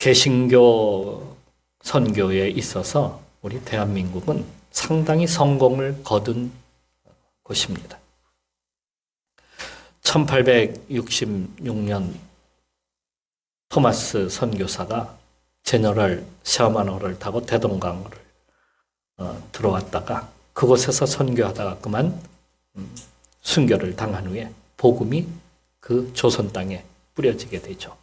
개신교 선교에 있어서 우리 대한민국은 상당히 성공을 거둔 곳입니다. 1866년 토마스 선교사가 제너럴 셔먼호를 타고 대동강을 들어왔다가 그곳에서 선교하다가 그만 순교를 당한 후에 복음이 그 조선 땅에 뿌려지게 되죠.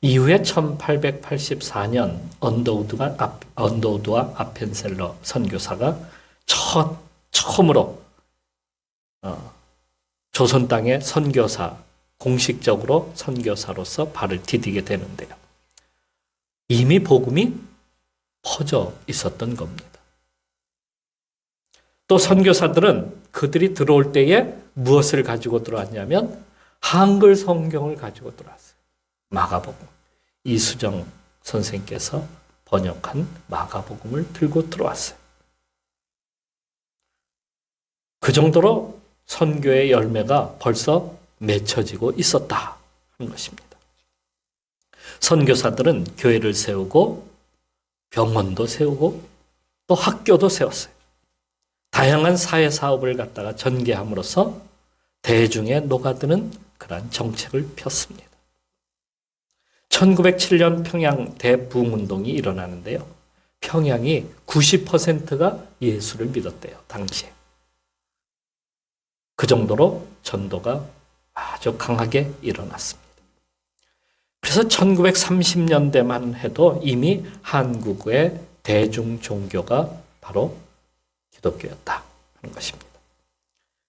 이후에 1884년 언더우드와 아펜셀러 선교사가 처음으로 조선 땅에 공식적으로 선교사로서 발을 디디게 되는데요. 이미 복음이 퍼져 있었던 겁니다. 또 선교사들은 그들이 들어올 때에 무엇을 가지고 들어왔냐면 한글 성경을 가지고 들어왔어요. 마가복음. 이수정 선생님께서 번역한 마가복음을 들고 들어왔어요. 그 정도로 선교의 열매가 벌써 맺혀지고 있었다 하는 것입니다. 선교사들은 교회를 세우고 병원도 세우고 또 학교도 세웠어요. 다양한 사회 사업을 갖다가 전개함으로써 대중에 녹아드는 그러한 정책을 폈습니다. 1907년 평양 대부흥운동이 일어나는데요. 평양이 90%가 예수를 믿었대요. 당시에. 그 정도로 전도가 아주 강하게 일어났습니다. 그래서 1930년대만 해도 이미 한국의 대중 종교가 바로 기독교였다 하는 것입니다.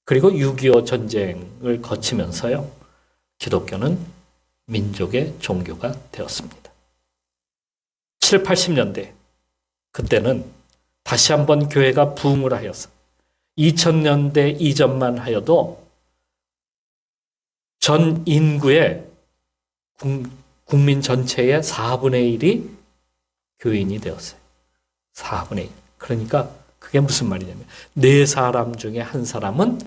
그리고 6.25 전쟁을 거치면서요. 기독교는 민족의 종교가 되었습니다. 7, 80년대 그때는 다시 한번 교회가 부흥을 하여서 2000년대 이전만 하여도 전 인구의 국민 전체의 4분의 1이 교인이 되었어요. 4분의 1. 그러니까 그게 무슨 말이냐면 4사람 중에 1사람은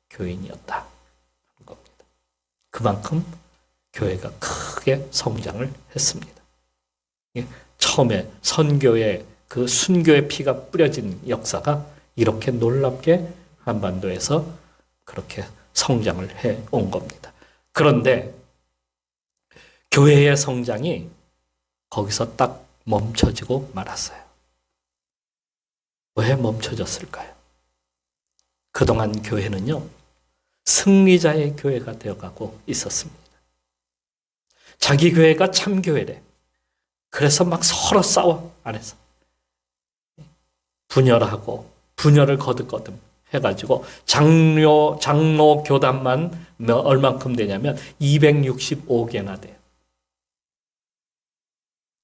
교인이었다 하는 겁니다. 그만큼 교회가 크게 성장을 했습니다. 처음에 선교의 그 순교의 피가 뿌려진 역사가 이렇게 놀랍게 한반도에서 그렇게 성장을 해온 겁니다. 그런데 교회의 성장이 거기서 딱 멈춰지고 말았어요. 왜 멈춰졌을까요? 그동안 교회는요, 승리자의 교회가 되어가고 있었습니다. 자기 교회가 참 교회래. 그래서 막 서로 싸워, 안에서. 분열하고, 분열을 거듭거듭 해가지고, 장로 교단만 얼만큼 되냐면 265개나 돼요.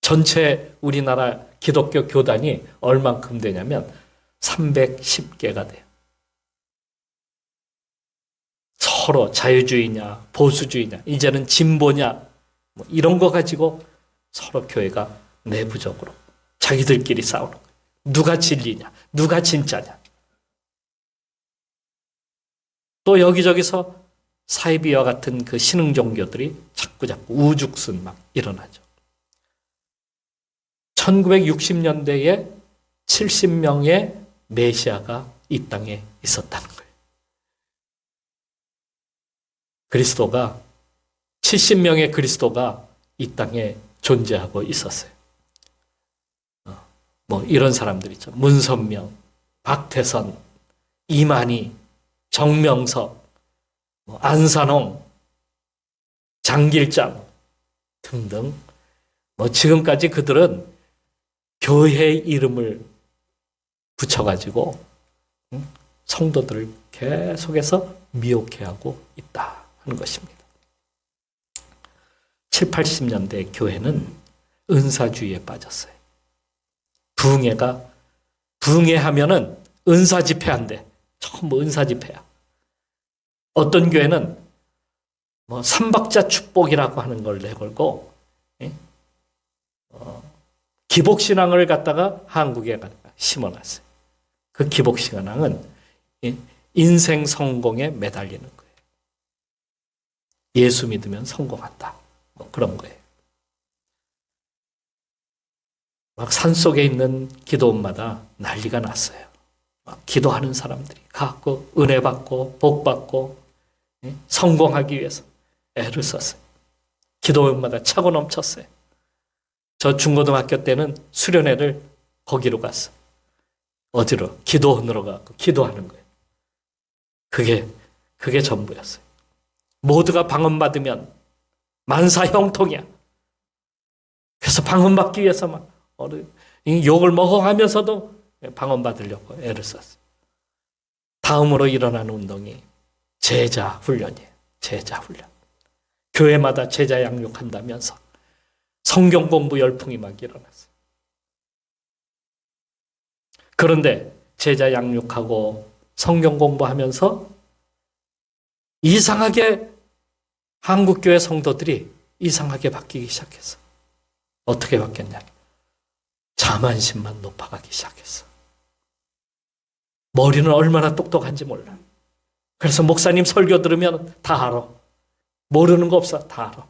전체 우리나라 기독교 교단이 얼만큼 되냐면 310개가 돼요. 서로 자유주의냐, 보수주의냐, 이제는 진보냐, 뭐 이런 거 가지고 서로 교회가 내부적으로 자기들끼리 싸우는 거예요. 누가 진리냐, 누가 진짜냐. 또 여기저기서 사이비와 같은 그 신흥 종교들이 자꾸 우죽순 막 일어나죠. 1960년대에 70명의 메시아가 이 땅에 있었다는 거예요. 그리스도가 70명의 그리스도가 이 땅에 존재하고 있었어요. 뭐 이런 사람들 있죠. 문선명, 박태선, 이만희, 정명석, 안산홍, 장길장 등등. 뭐 지금까지 그들은 교회의 이름을 붙여가지고 성도들을 계속해서 미혹해하고 있다 하는 것입니다. 7, 80년대 교회는 은사주의에 빠졌어요. 부흥회하면은 은사 집회한대. 전부 은사 집회야. 어떤 교회는 뭐 삼박자 축복이라고 하는 걸 내걸고 기복신앙을 갖다가 한국에 심어놨어요. 그 기복신앙은 인생 성공에 매달리는 거예요. 예수 믿으면 성공한다. 뭐 그런 거예요. 막 산속에 있는 기도원마다 난리가 났어요. 막 기도하는 사람들이 가고 은혜 받고 복 받고 성공하기 위해서 애를 썼어요. 기도원마다 차고 넘쳤어요. 저 중고등학교 때는 수련회를 거기로 갔어. 어디로? 기도원으로 가고 기도하는 거예요. 그게 전부였어요. 모두가 방언받으면 만사 형통이야. 그래서 방언받기 위해서 막 욕을 먹어가면서도 방언받으려고 애를 썼어요. 다음으로 일어나는 운동이 제자 훈련이에요. 제자 훈련. 교회마다 제자 양육한다면서 성경 공부 열풍이 막 일어났어요. 그런데 제자 양육하고 성경 공부하면서 이상하게 한국교회 성도들이 이상하게 바뀌기 시작했어. 어떻게 바뀌었냐? 자만심만 높아가기 시작했어. 머리는 얼마나 똑똑한지 몰라. 그래서 목사님 설교 들으면 다 알아. 모르는 거 없어. 다 알아.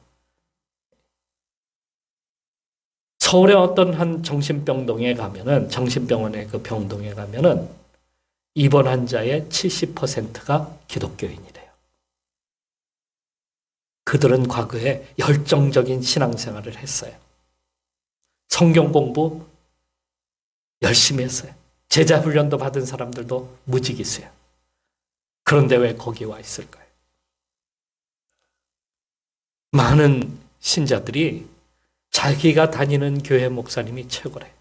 서울의 어떤 한 정신병동에 가면은, 정신병원의 그 병동에 가면은 입원 환자의 70%가 기독교인이래요. 그들은 과거에 열정적인 신앙생활을 했어요. 성경 공부 열심히 했어요. 제자 훈련도 받은 사람들도 무지기수요. 그런데 왜 거기 와 있을까요? 많은 신자들이 자기가 다니는 교회 목사님이 최고래.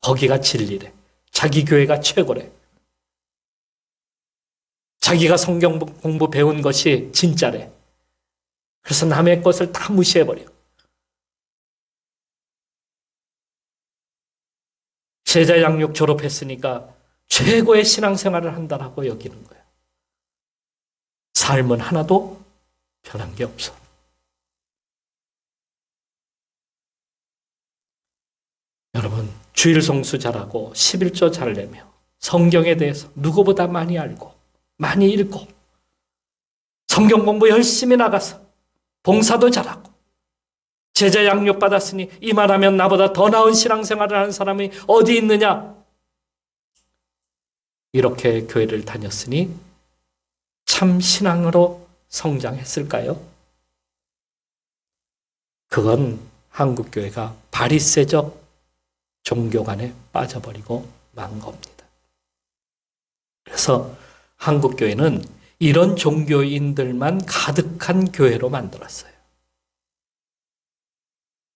거기가 진리래. 자기 교회가 최고래. 자기가 성경 공부 배운 것이 진짜래. 그래서 남의 것을 다 무시해버려. 제자 양육 졸업했으니까 최고의 신앙생활을 한다라고 여기는 거예요. 삶은 하나도 변한 게 없어. 여러분, 주일 성수 잘하고 11조 잘 내며 성경에 대해서 누구보다 많이 알고 많이 읽고 성경 공부 열심히 나가서 봉사도 잘하고 제자 양육 받았으니 이만하면 나보다 더 나은 신앙생활을 하는 사람이 어디 있느냐? 이렇게 교회를 다녔으니 참 신앙으로 성장했을까요? 그건 한국교회가 바리새적 종교관에 빠져버리고 만 겁니다. 그래서 한국교회는 이런 종교인들만 가득한 교회로 만들었어요.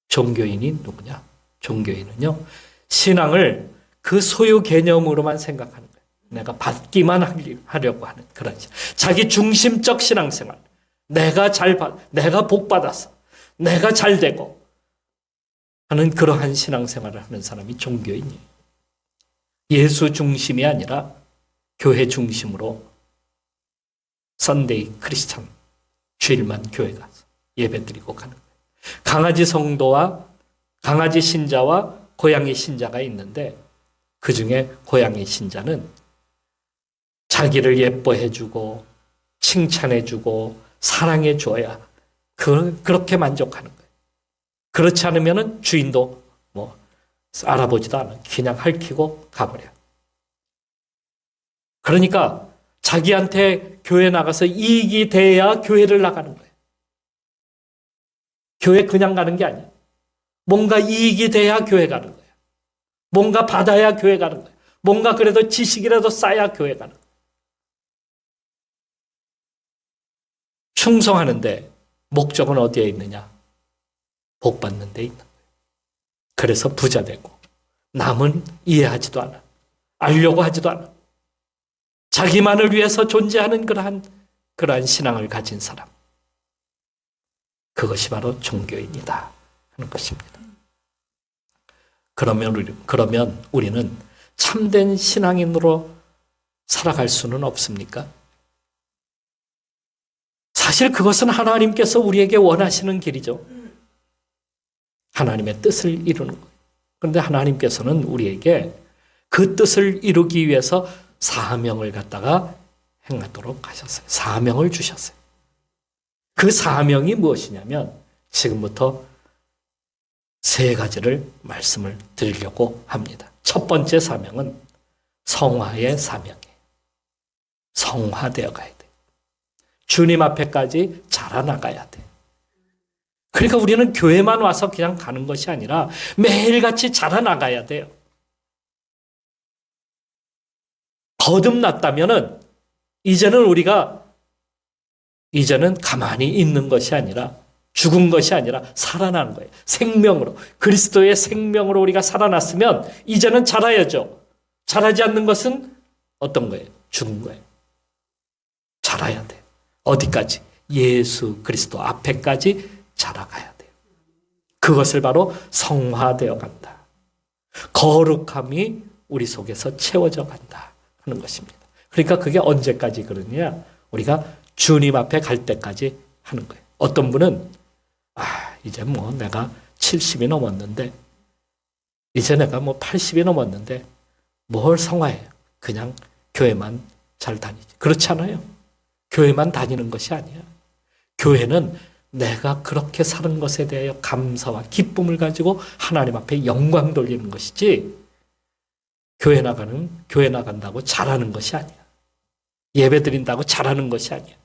종교인이 누구냐? 종교인은요, 신앙을 그 소유 개념으로만 생각하는 거예요. 내가 받기만 하려고 하는 그런 신앙. 자기 중심적 신앙생활. 내가 복 받았어. 내가 잘 되고 하는 그러한 신앙생활을 하는 사람이 종교인이에요. 예수 중심이 아니라 교회 중심으로 선데이 크리스찬, 주일만 교회 가서 예배 드리고 가는 거예요. 강아지 성도와 강아지 신자와 고양이 신자가 있는데 그 중에 고양이 신자는 자기를 예뻐해주고 칭찬해주고 사랑해줘야 그렇게 만족하는 거예요. 그렇지 않으면 주인도 알아보지도 않아. 그냥 핥히고 가버려요. 그러니까 자기한테 교회 나가서 이익이 돼야 교회를 나가는 거예요. 교회 그냥 가는 게 아니에요. 뭔가 이익이 돼야 교회 가는 거예요. 뭔가 받아야 교회 가는 거예요. 뭔가 그래도 지식이라도 쌓아야 교회 가는 거예요. 충성하는데 목적은 어디에 있느냐? 복 받는 데 있는 거예요. 그래서 부자 되고 남은 이해하지도 않아. 알려고 하지도 않아. 자기만을 위해서 존재하는 그러한 신앙을 가진 사람. 그것이 바로 종교인이다 하는 것입니다. 그러면 우리는 참된 신앙인으로 살아갈 수는 없습니까? 사실 그것은 하나님께서 우리에게 원하시는 길이죠. 하나님의 뜻을 이루는 거예요. 그런데 하나님께서는 우리에게 그 뜻을 이루기 위해서 사명을 갖다가 행하도록 하셨어요. 사명을 주셨어요. 그 사명이 무엇이냐면 지금부터 세 가지를 말씀을 드리려고 합니다. 첫 번째 사명은 성화의 사명이에요. 성화되어 가야 돼. 주님 앞에까지 자라나가야 돼. 그러니까 우리는 교회만 와서 그냥 가는 것이 아니라 매일같이 자라나가야 돼요. 거듭났다면은 이제는 가만히 있는 것이 아니라 죽은 것이 아니라 살아나는 거예요. 생명으로. 그리스도의 생명으로 우리가 살아났으면 이제는 자라야죠. 자라지 않는 것은 어떤 거예요? 죽은 거예요. 자라야 돼요. 어디까지? 예수 그리스도 앞에까지 자라가야 돼요. 그것을 바로 성화되어 간다. 거룩함이 우리 속에서 채워져 간다 하는 것입니다. 그러니까 그게 언제까지 그러냐? 우리가 주님 앞에 갈 때까지 하는 거예요. 어떤 분은 이제 뭐 내가 70이 넘었는데 이제 내가 뭐 80이 넘었는데 뭘 성화해요? 그냥 교회만 잘 다니지. 그렇지 않아요. 교회만 다니는 것이 아니야. 교회는 내가 그렇게 사는 것에 대하여 감사와 기쁨을 가지고 하나님 앞에 영광 돌리는 것이지 교회 나간다고 잘하는 것이 아니야. 예배 드린다고 잘하는 것이 아니야.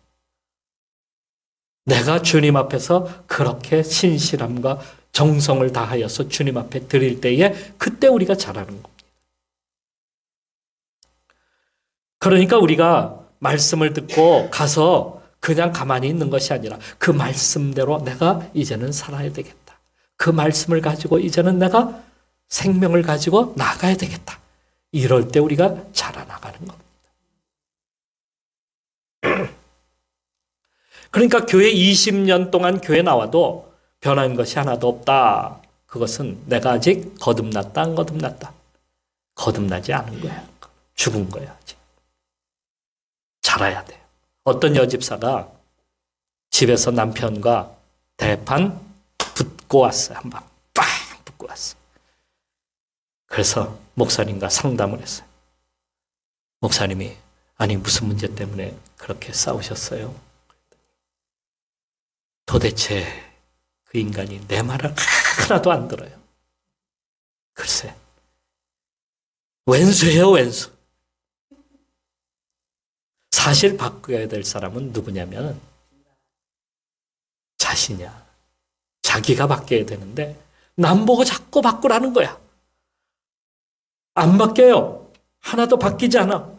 내가 주님 앞에서 그렇게 신실함과 정성을 다하여서 주님 앞에 드릴 때에 그때 우리가 잘하는 겁니다. 그러니까 우리가 말씀을 듣고 가서 그냥 가만히 있는 것이 아니라 그 말씀대로 내가 이제는 살아야 되겠다. 그 말씀을 가지고 이제는 내가 생명을 가지고 나가야 되겠다. 이럴 때 우리가 자라나가는 겁니다. 그러니까 교회 20년 동안 교회 나와도 변한 것이 하나도 없다. 그것은 내가 아직 거듭났다, 안 거듭났다. 거듭나지 않은 거야. 죽은 거야, 아직. 자라야 돼요. 어떤 여집사가 집에서 남편과 대판 붙고 왔어요. 한 방 빵 붙고 왔어요. 그래서 목사님과 상담을 했어요. 목사님이 아니 무슨 문제 때문에 그렇게 싸우셨어요? 도대체 그 인간이 내 말을 하나도 안 들어요. 글쎄, 왼수예요, 왼수. 사실 바꿔야 될 사람은 누구냐면 자신이야. 자기가 바뀌어야 되는데 남 보고 자꾸 바꾸라는 거야. 안 바뀌어요. 하나도 바뀌지 않아.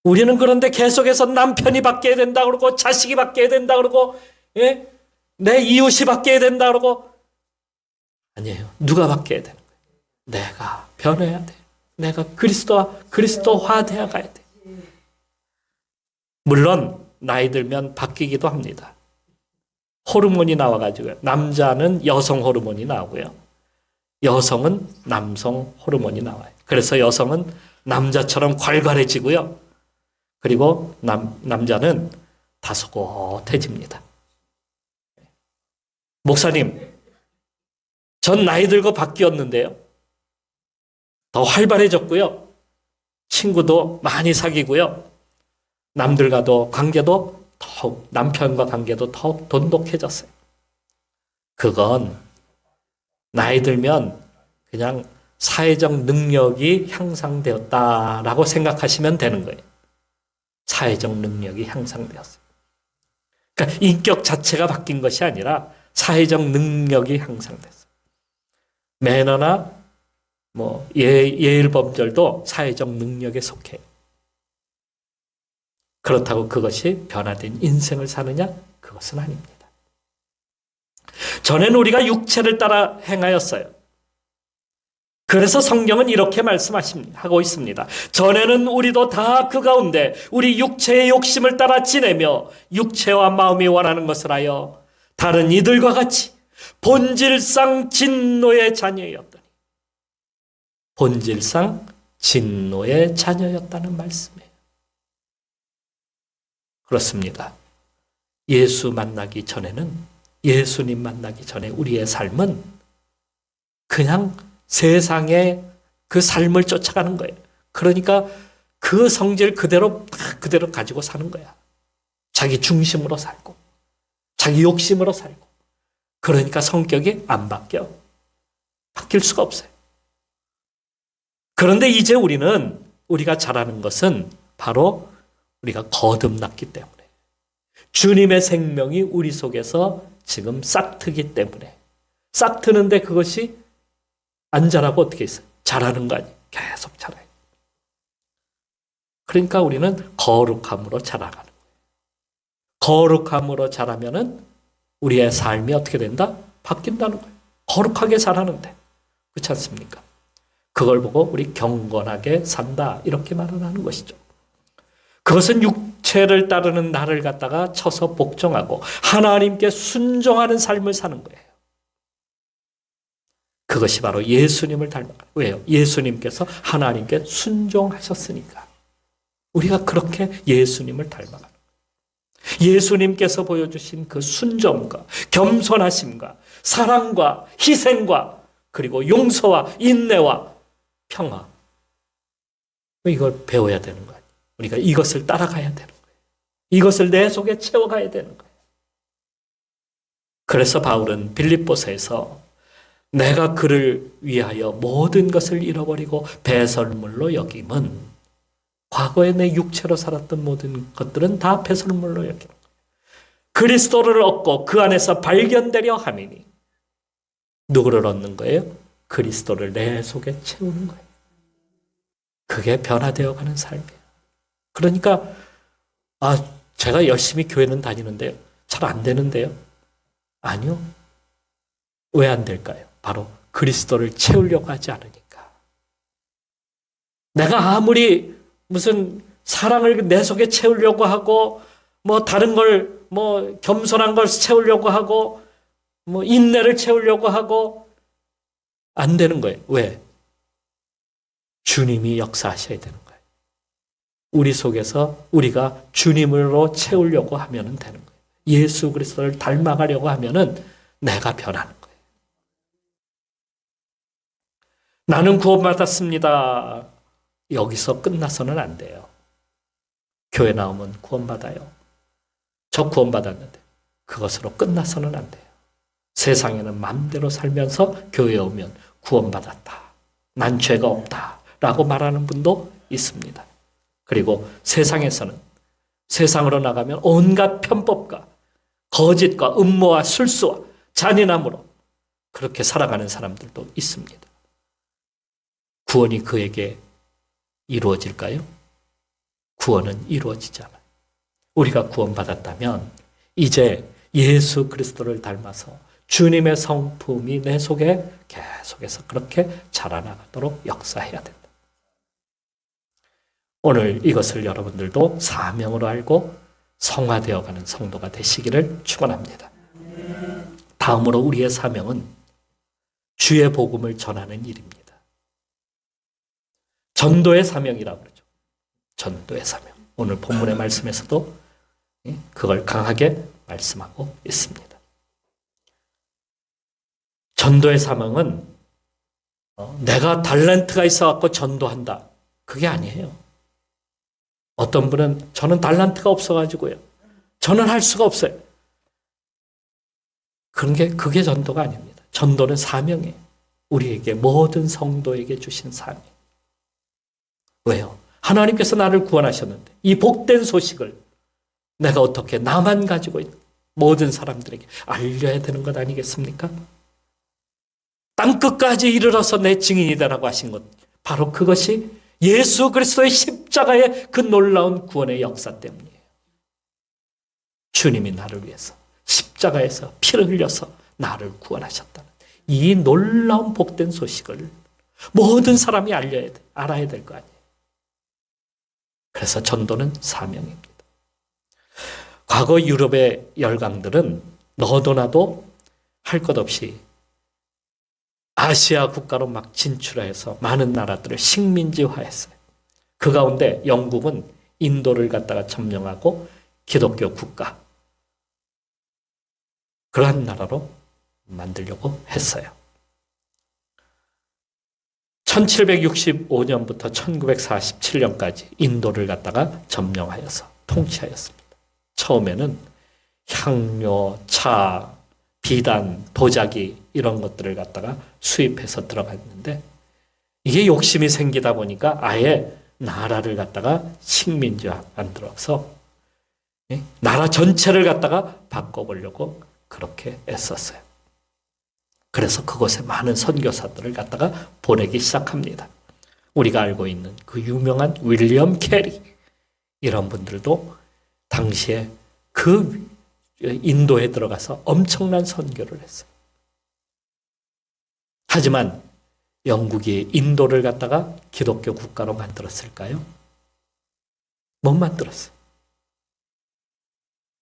우리는 그런데 계속해서 남편이 바뀌어야 된다 그러고 자식이 바뀌어야 된다 그러고 내 이웃이 바뀌어야 된다 그러고 아니에요. 누가 바뀌어야 되는 거예요? 내가 변해야 돼. 내가 그리스도화 되어 가야 돼. 물론 나이 들면 바뀌기도 합니다. 호르몬이 나와가지고요. 남자는 여성 호르몬이 나오고요. 여성은 남성 호르몬이 나와요. 그래서 여성은 남자처럼 괄괄해지고요. 그리고 남자는 다소곳해집니다. 목사님, 전 나이 들고 바뀌었는데요. 더 활발해졌고요. 친구도 많이 사귀고요. 남들과도 관계도 더욱, 남편과 관계도 더욱 돈독해졌어요. 그건 나이 들면 그냥 사회적 능력이 향상되었다라고 생각하시면 되는 거예요. 사회적 능력이 향상되었어요. 그러니까 인격 자체가 바뀐 것이 아니라 사회적 능력이 향상됐어요. 매너나 예의범절도 사회적 능력에 속해요. 그렇다고 그것이 변화된 인생을 사느냐? 그것은 아닙니다. 전에는 우리가 육체를 따라 행하였어요. 그래서 성경은 이렇게 말씀하고 있습니다. 전에는 우리도 다 그 가운데 우리 육체의 욕심을 따라 지내며 육체와 마음이 원하는 것을 하여 다른 이들과 같이 본질상 진노의 자녀였더니 본질상 진노의 자녀였다는 말씀이에요. 그렇습니다. 예수님 만나기 전에 우리의 삶은 그냥 세상의 그 삶을 쫓아가는 거예요. 그러니까 그 성질 그대로 가지고 사는 거야. 자기 중심으로 살고, 자기 욕심으로 살고, 그러니까 성격이 안 바뀌어. 바뀔 수가 없어요. 그런데 이제 우리가 잘하는 것은 바로 우리가 거듭났기 때문에, 주님의 생명이 우리 속에서 지금 싹트기 때문에, 싹트는데 그것이 안 자라고 어떻게 있어요? 자라는 거 아니에요. 계속 자라요. 그러니까 우리는 거룩함으로 자라가는 거예요. 거룩함으로 자라면은 우리의 삶이 어떻게 된다? 바뀐다는 거예요. 거룩하게 자라는데. 그렇지 않습니까? 그걸 보고 우리 경건하게 산다, 이렇게 말을 하는 것이죠. 그것은 육체를 따르는 나를 갖다가 쳐서 복종하고 하나님께 순종하는 삶을 사는 거예요. 그것이 바로 예수님을 닮아가요. 왜요? 예수님께서 하나님께 순종하셨으니까. 우리가 그렇게 예수님을 닮아가는 거예요. 예수님께서 보여주신 그 순종과 겸손하심과 사랑과 희생과 그리고 용서와 인내와 평화, 이걸 배워야 되는 거예요. 우리가 이것을 따라가야 되는 거예요. 이것을 내 속에 채워가야 되는 거예요. 그래서 바울은 빌립보서에서 내가 그를 위하여 모든 것을 잃어버리고 배설물로 여김은, 과거에 내 육체로 살았던 모든 것들은 다 배설물로 여기는 거예요. 그리스도를 얻고 그 안에서 발견되려 함이니, 누구를 얻는 거예요? 그리스도를 내 속에 채우는 거예요. 그게 변화되어가는 삶이에요. 그러니까 제가 열심히 교회는 다니는데요, 잘 안 되는데요. 아니요. 왜 안 될까요? 바로 그리스도를 채우려고 하지 않으니까. 내가 아무리 무슨 사랑을 내 속에 채우려고 하고, 다른 걸, 겸손한 걸 채우려고 하고, 인내를 채우려고 하고, 안 되는 거예요. 왜? 주님이 역사하셔야 되는 거예요. 우리 속에서 우리가 주님으로 채우려고 하면 되는 거예요. 예수 그리스도를 닮아가려고 하면은 내가 변하는 거예요. 나는 구원받았습니다. 여기서 끝나서는 안 돼요. 교회 나오면 구원받아요. 저 구원받았는데 그것으로 끝나서는 안 돼요. 세상에는 마음대로 살면서 교회에 오면 구원받았다, 난 죄가 없다 라고 말하는 분도 있습니다. 그리고 세상에서는, 세상으로 나가면 온갖 편법과 거짓과 음모와 술수와 잔인함으로 그렇게 살아가는 사람들도 있습니다. 구원이 그에게 이루어질까요? 구원은 이루어지지 않아요. 우리가 구원받았다면 이제 예수 그리스도를 닮아서 주님의 성품이 내 속에 계속해서 그렇게 자라나가도록 역사해야 된다. 오늘 이것을 여러분들도 사명으로 알고 성화되어가는 성도가 되시기를 축원합니다. 다음으로 우리의 사명은 주의 복음을 전하는 일입니다. 전도의 사명이라고 그러죠. 전도의 사명. 오늘 본문의 말씀에서도 그걸 강하게 말씀하고 있습니다. 전도의 사명은 내가 달란트가 있어갖고 전도한다, 그게 아니에요. 어떤 분은 저는 달란트가 없어가지고요, 저는 할 수가 없어요. 그게 전도가 아닙니다. 전도는 사명이에요. 우리에게, 모든 성도에게 주신 사명. 왜요? 하나님께서 나를 구원하셨는데 이 복된 소식을 내가 어떻게 나만 가지고 있는 모든 사람들에게 알려야 되는 것 아니겠습니까? 땅끝까지 이르러서 내 증인이 되라고 하신 것, 바로 그것이 예수 그리스도의 십자가의 그 놀라운 구원의 역사 때문이에요. 주님이 나를 위해서 십자가에서 피를 흘려서 나를 구원하셨다는 이 놀라운 복된 소식을 모든 사람이 알아야 될 거 아니에요. 그래서 전도는 사명입니다. 과거 유럽의 열강들은 너도 나도 할 것 없이 아시아 국가로 막 진출해서 많은 나라들을 식민지화했어요. 그 가운데 영국은 인도를 갖다가 점령하고 기독교 국가, 그러한 나라로 만들려고 했어요. 1765년부터 1947년까지 인도를 갖다가 점령하여서 통치하였습니다. 처음에는 향료, 차, 비단, 도자기 이런 것들을 갖다가 수입해서 들어갔는데 이게 욕심이 생기다 보니까 아예 나라를 갖다가 식민지화 만들어서 나라 전체를 갖다가 바꿔보려고 그렇게 애썼어요. 그래서 그곳에 많은 선교사들을 갖다가 보내기 시작합니다. 우리가 알고 있는 그 유명한 윌리엄 캐리 이런 분들도 당시에 그 인도에 들어가서 엄청난 선교를 했어요. 하지만 영국이 인도를 갖다가 기독교 국가로 만들었을까요? 못 만들었어요.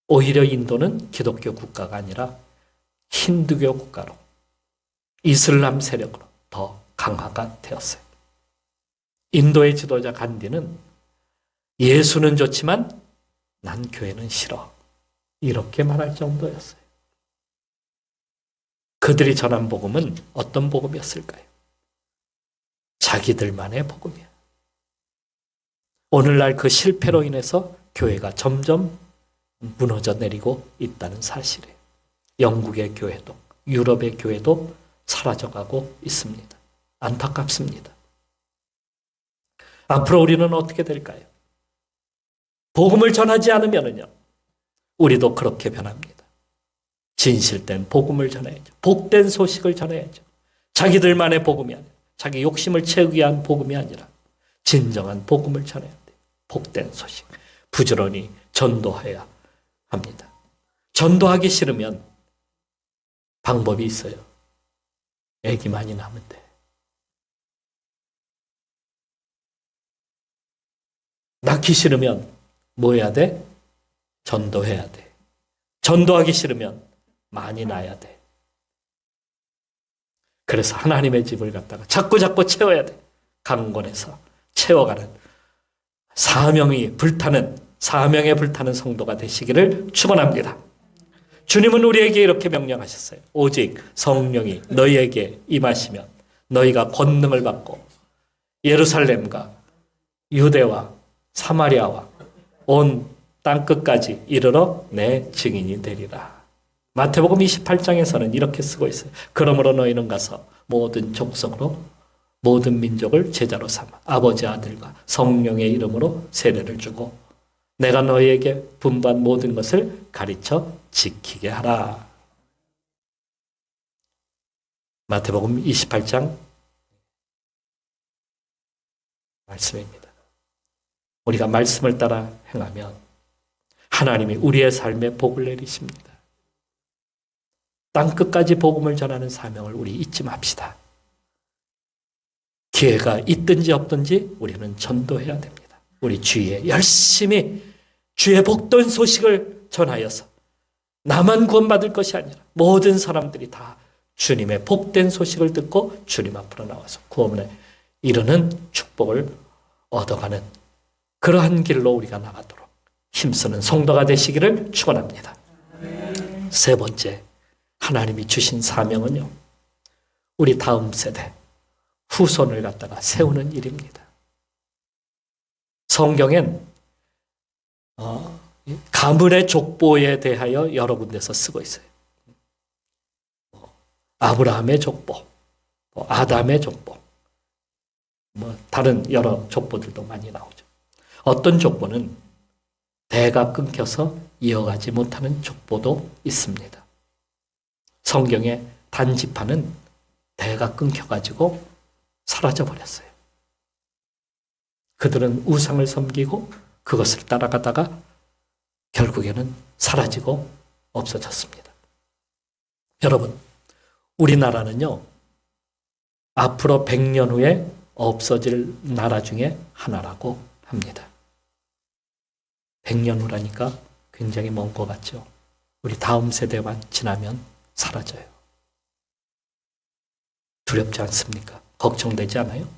오히려 인도는 기독교 국가가 아니라 힌두교 국가로 이슬람 세력으로 더 강화가 되었어요. 인도의 지도자 간디는 예수는 좋지만 난 교회는 싫어. 이렇게 말할 정도였어요. 그들이 전한 복음은 어떤 복음이었을까요? 자기들만의 복음이야. 오늘날 그 실패로 인해서 교회가 점점 무너져 내리고 있다는 사실이에요. 영국의 교회도 유럽의 교회도 사라져가고 있습니다. 안타깝습니다. 앞으로 우리는 어떻게 될까요? 복음을 전하지 않으면요, 우리도 그렇게 변합니다. 진실된 복음을 전해야죠. 복된 소식을 전해야죠. 자기들만의 복음이 아니라, 자기 욕심을 채우기 위한 복음이 아니라 진정한 복음을 전해야 돼요. 복된 소식. 부지런히 전도해야 합니다. 전도하기 싫으면 방법이 있어요. 애기 많이 낳으면 돼. 낳기 싫으면 뭐 해야 돼? 전도해야 돼. 전도하기 싫으면 많이 낳아야 돼. 그래서 하나님의 집을 갖다가 자꾸 채워야 돼. 강권해서 채워가는 사명에 불타는 성도가 되시기를 축원합니다. 주님은 우리에게 이렇게 명령하셨어요. 오직 성령이 너희에게 임하시면 너희가 권능을 받고 예루살렘과 유대와 사마리아와 온 땅끝까지 이르러 내 증인이 되리라. 마태복음 28장에서는 이렇게 쓰고 있어요. 그러므로 너희는 가서 모든 족속으로 모든 민족을 제자로 삼아 아버지 아들과 성령의 이름으로 세례를 주고 내가 너희에게 분부한 모든 것을 가르쳐 지키게 하라. 마태복음 28장 말씀입니다. 우리가 말씀을 따라 행하면 하나님이 우리의 삶에 복을 내리십니다. 땅끝까지 복음을 전하는 사명을 우리 잊지 맙시다. 기회가 있든지 없든지 우리는 전도해야 됩니다. 우리 주위에 열심히 주의 복된 소식을 전하여서 나만 구원받을 것이 아니라 모든 사람들이 다 주님의 복된 소식을 듣고 주님 앞으로 나와서 구원에 이르는 축복을 얻어가는 그러한 길로 우리가 나가도록 힘쓰는 성도가 되시기를 축원합니다. 세 번째, 하나님이 주신 사명은요, 우리 다음 세대 후손을 갖다가 세우는 일입니다. 성경엔 가문의 족보에 대하여 여러 군데서 쓰고 있어요. 아브라함의 족보, 아담의 족보, 다른 여러 족보들도 많이 나오죠. 어떤 족보는 대가 끊겨서 이어가지 못하는 족보도 있습니다. 성경의 단지파는 대가 끊겨가지고 사라져버렸어요. 그들은 우상을 섬기고 그것을 따라가다가 결국에는 사라지고 없어졌습니다. 여러분, 우리나라는요, 앞으로 100년 후에 없어질 나라 중에 하나라고 합니다. 100년 후라니까 굉장히 먼 것 같죠. 우리 다음 세대만 지나면 사라져요. 두렵지 않습니까? 걱정되지 않아요?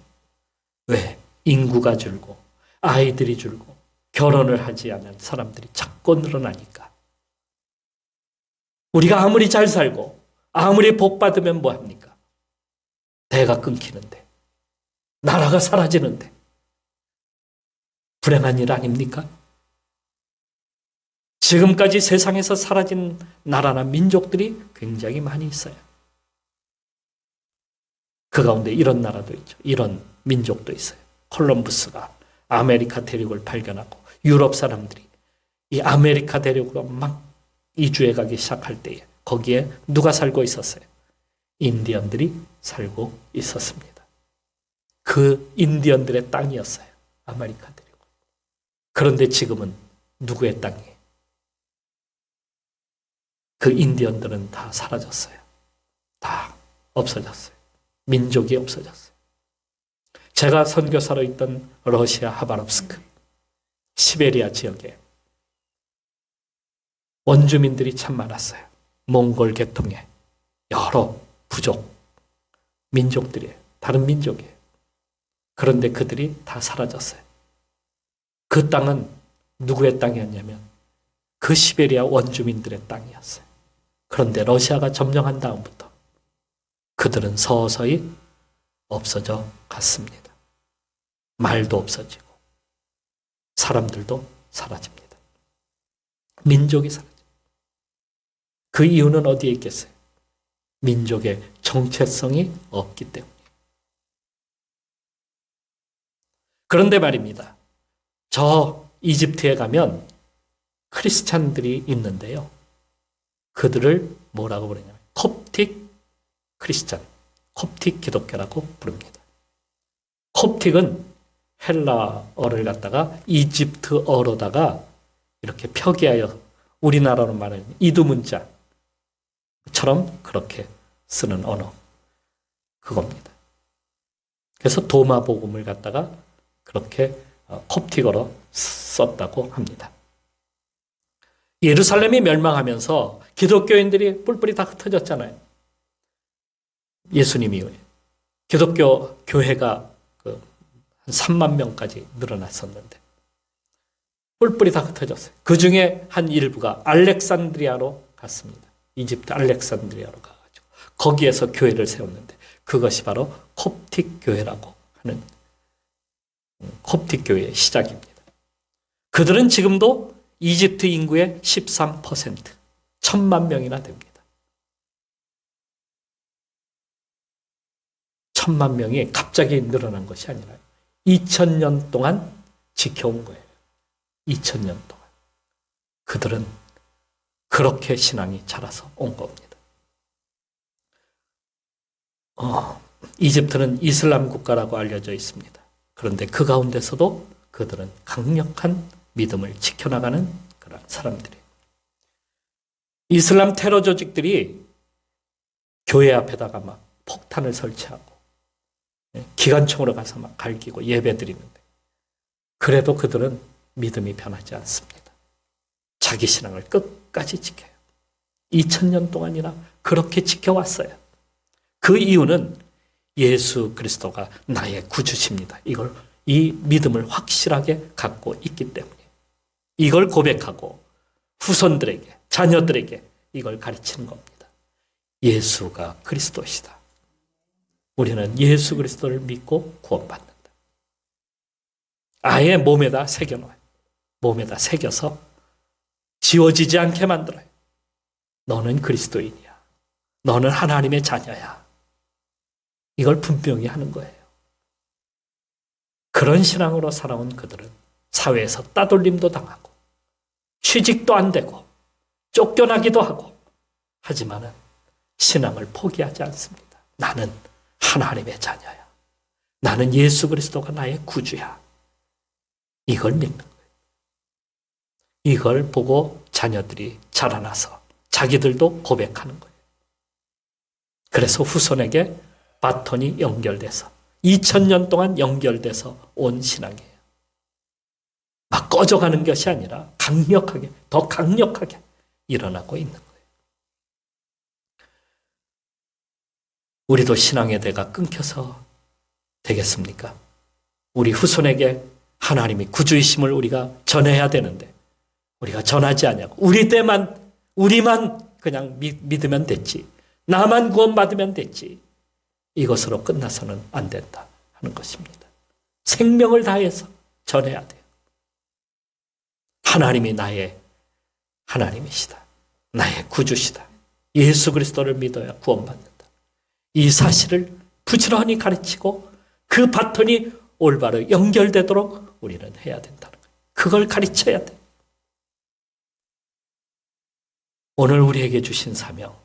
왜? 인구가 줄고 아이들이 줄고 결혼을 하지 않은 사람들이 자꾸 늘어나니까. 우리가 아무리 잘 살고 아무리 복 받으면 뭐합니까? 대가 끊기는데, 나라가 사라지는데 불행한 일 아닙니까? 지금까지 세상에서 사라진 나라나 민족들이 굉장히 많이 있어요. 그 가운데 이런 나라도 있죠. 이런 민족도 있어요. 콜럼부스가 아메리카 대륙을 발견하고 유럽 사람들이 이 아메리카 대륙으로 막 이주해 가기 시작할 때에 거기에 누가 살고 있었어요? 인디언들이 살고 있었습니다. 그 인디언들의 땅이었어요. 아메리카 대륙. 그런데 지금은 누구의 땅이에요? 그 인디언들은 다 사라졌어요. 다 없어졌어요. 민족이 없어졌어요. 제가 선교사로 있던 러시아 하바롭스크, 시베리아 지역에 원주민들이 참 많았어요. 몽골 계통의 여러 부족, 민족들이에요. 다른 민족이에요. 그런데 그들이 다 사라졌어요. 그 땅은 누구의 땅이었냐면 그 시베리아 원주민들의 땅이었어요. 그런데 러시아가 점령한 다음부터 그들은 서서히 없어져 갔습니다. 말도 없어지고 사람들도 사라집니다. 민족이 사라집니다. 그 이유는 어디에 있겠어요? 민족의 정체성이 없기 때문이에요. 그런데 말입니다. 저 이집트에 가면 크리스찬들이 있는데요. 그들을 뭐라고 부르냐면 콥틱 크리스찬, 콥틱 기독교라고 부릅니다. 콥틱은 헬라어를 갖다가 이집트어로다가 이렇게 표기하여 우리나라로 말하는 이두문자처럼 그렇게 쓰는 언어 그겁니다. 그래서 도마복음을 갖다가 그렇게 콥틱어로 썼다고 합니다. 예루살렘이 멸망하면서 기독교인들이 뿔뿔이 다 흩어졌잖아요. 예수님 이후에 기독교 교회가 한 3만 명까지 늘어났었는데 뿔뿔이 다 흩어졌어요. 그 중에 한 일부가 알렉산드리아로 갔습니다. 이집트 알렉산드리아로 가가지고 거기에서 교회를 세웠는데 그것이 바로 콥틱 교회라고 하는 콥틱 교회의 시작입니다. 그들은 지금도 이집트 인구의 13%, 1,000만 명이나 됩니다. 1,000만 명이 갑자기 늘어난 것이 아니라 2000년 동안 지켜온 거예요. 2000년 동안. 그들은 그렇게 신앙이 자라서 온 겁니다. 이집트는 이슬람 국가라고 알려져 있습니다. 그런데 그 가운데서도 그들은 강력한 믿음을 지켜나가는 그런 사람들이에요. 이슬람 테러 조직들이 교회 앞에다가 막 폭탄을 설치하고 기관총으로 가서 막 갈기고 예배 드리는데 그래도 그들은 믿음이 변하지 않습니다. 자기 신앙을 끝까지 지켜요. 2000년 동안이나 그렇게 지켜왔어요. 그 이유는 예수 그리스도가 나의 구주십니다. 이 믿음을 확실하게 갖고 있기 때문에 이걸 고백하고 후손들에게, 자녀들에게 이걸 가르치는 겁니다. 예수가 그리스도시다. 우리는 예수 그리스도를 믿고 구원받는다. 아예 몸에다 새겨놔요. 몸에다 새겨서 지워지지 않게 만들어요. 너는 그리스도인이야. 너는 하나님의 자녀야. 이걸 분명히 하는 거예요. 그런 신앙으로 살아온 그들은 사회에서 따돌림도 당하고 취직도 안 되고 쫓겨나기도 하고 하지만은 신앙을 포기하지 않습니다. 나는 하나님의 자녀야. 나는 예수 그리스도가 나의 구주야. 이걸 믿는 거예요. 이걸 보고 자녀들이 자라나서 자기들도 고백하는 거예요. 그래서 후손에게 바톤이 연결돼서 2000년 동안 연결돼서 온 신앙이에요. 막 꺼져가는 것이 아니라 강력하게, 더 강력하게 일어나고 있는 거예요. 우리도 신앙의 대가 끊겨서 되겠습니까? 우리 후손에게 하나님이 구주이심을 우리가 전해야 되는데 우리가 전하지 않냐고. 우리만 그냥 믿으면 됐지. 나만 구원받으면 됐지. 이것으로 끝나서는 안 된다 하는 것입니다. 생명을 다해서 전해야 돼요. 하나님이 나의 하나님이시다. 나의 구주시다. 예수 그리스도를 믿어야 구원받는다. 이 사실을 부지런히 가르치고 그 바톤이 올바로 연결되도록 우리는 해야 된다는 거예요. 그걸 가르쳐야 돼. 오늘 우리에게 주신 사명,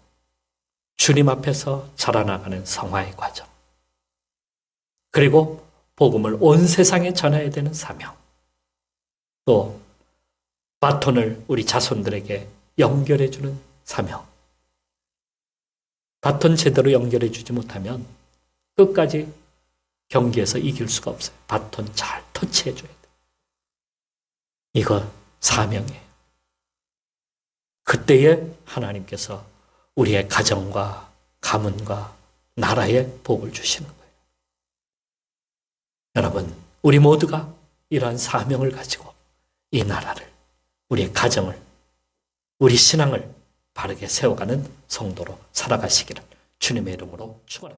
주님 앞에서 자라나가는 성화의 과정, 그리고 복음을 온 세상에 전해야 되는 사명, 또 바톤을 우리 자손들에게 연결해주는 사명. 바톤 제대로 연결해주지 못하면 끝까지 경기에서 이길 수가 없어요. 바톤 잘 터치해줘야 돼. 이거 사명이에요. 그때에 하나님께서 우리의 가정과 가문과 나라에 복을 주시는 거예요. 여러분, 우리 모두가 이러한 사명을 가지고 이 나라를, 우리의 가정을, 우리 신앙을 바르게 세워가는 성도로 살아가시기를 주님의 이름으로 축원합니다.